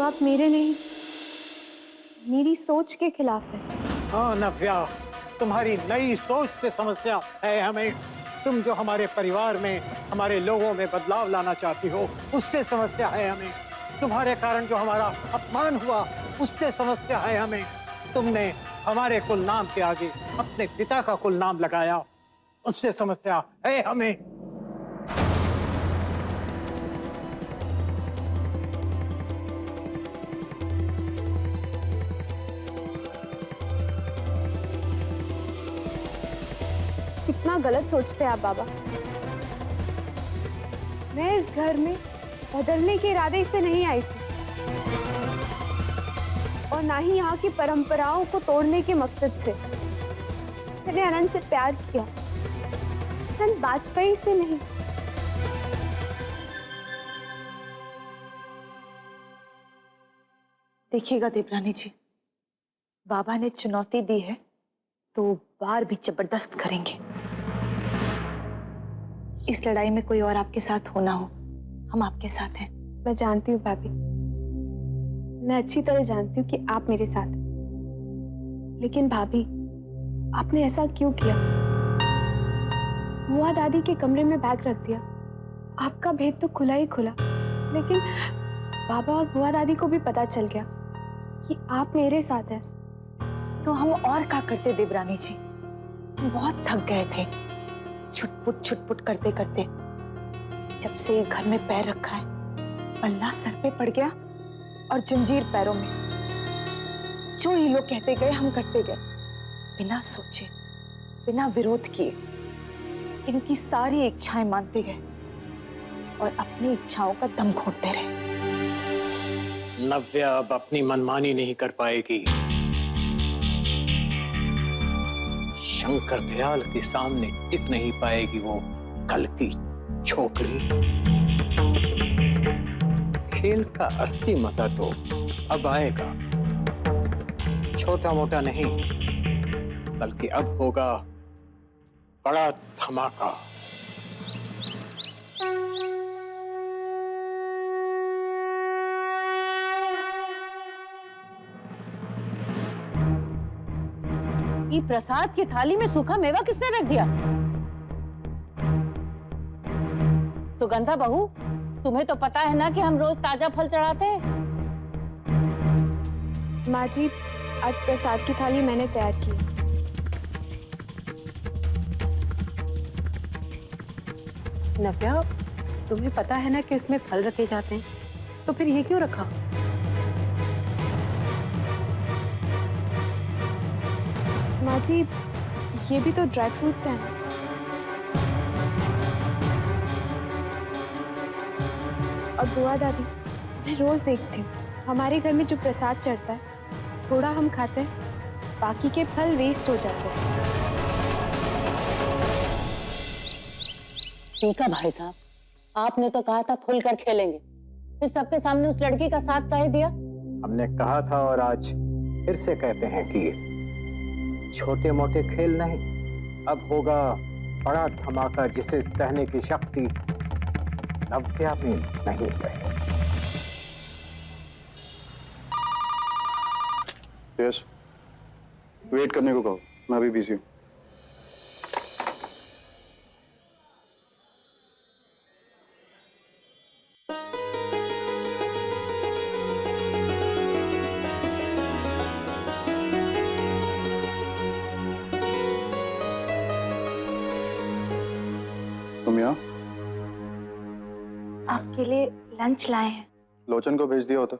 तो आप मेरे नहीं, मेरी सोच के खिलाफ है। हाँ नव्या, तुम्हारी नई सोच से समस्या है हमें। तुम जो हमारे परिवार में, हमारे लोगों में बदलाव लाना चाहती हो, उससे समस्या है हमें। तुम्हारे कारण जो हमारा अपमान हुआ, उससे समस्या है हमें। तुमने हमारे कुल नाम के आगे अपने पिता का कुल नाम लगाया, उससे समस्या है हमें। कितना गलत सोचते हैं आप बाबा। मैं इस घर में बदलने के इरादे से नहीं आई थी और ना ही यहाँ की परंपराओं को तोड़ने के मकसद से। मैंने अनंत से प्यार किया, अनंत वाजपेयी से नहीं। देखिएगा देवरानी जी, बाबा ने चुनौती दी है तो बार भी जबरदस्त करेंगे। इस लड़ाई में कोई और आपके साथ हो ना हो, हम आपके साथ हैं। मैं जानती हूँ भाभी, मैं अच्छी तरह जानती हूँ कि आप मेरे साथ हैं। लेकिन भाभी, आपने ऐसा क्यों किया? बुआ दादी के कमरे में बैग रख दिया। आपका भेद तो खुला ही खुला, लेकिन बाबा और बुआ दादी को भी पता चल गया कि आप मेरे साथ हैं। तो हम और क्या करते देवरानी जी, हम बहुत थक गए थे छुटपुट करते करते। जब से एक घर में पैर रखा है, पल्ला सर पे पड़ गया और जंजीर पैरों में। जो ये लोग कहते गए हम करते गए, बिना सोचे, बिना विरोध किए। इनकी सारी इच्छाएं मानते गए और अपनी इच्छाओं का दम घोंटते रहे। नव्या अब अपनी मनमानी नहीं कर पाएगी। शंकर दयाल के सामने टिक नहीं पाएगी वो कल की छोकरी। खेल का असली मजा तो अब आएगा। छोटा मोटा नहीं, बल्कि अब होगा बड़ा धमाका। ये प्रसाद की थाली में सूखा मेवा किसने रख दिया? सुगंधा बहू, तुम्हें तो पता है ना कि हम रोज ताजा फल चढ़ाते हैं। माँ जी, आज प्रसाद की थाली मैंने तैयार की। नव्या, तुम्हें पता है ना कि उसमें फल रखे जाते हैं, तो फिर ये क्यों रखा? माँ जी, ये भी तो ड्राई फ्रूट्स हैं ना। और बुआ दादी, मैं रोज देखती हूँ हमारे घर में जो प्रसाद चढ़ता है, थोड़ा हम खाते हैं, बाकी के फल वेस्ट हो जाते हैं। पीका भाई साहब, आपने तो कहा था खुलकर खेलेंगे, फिर सबके सामने उस लड़की का साथ काहे दिया? हमने कहा था और आज फिर से कहते हैं कि छोटे मोटे खेल नहीं, अब होगा बड़ा धमाका जिसे सहने की शक्ति नव्या में नहीं है। यस, वेट करने को कहो, मैं अभी बिजी हूँ। तुम यहाँ? आपके लिए लंच लाए हैं। लोचन को भेज दिया होता।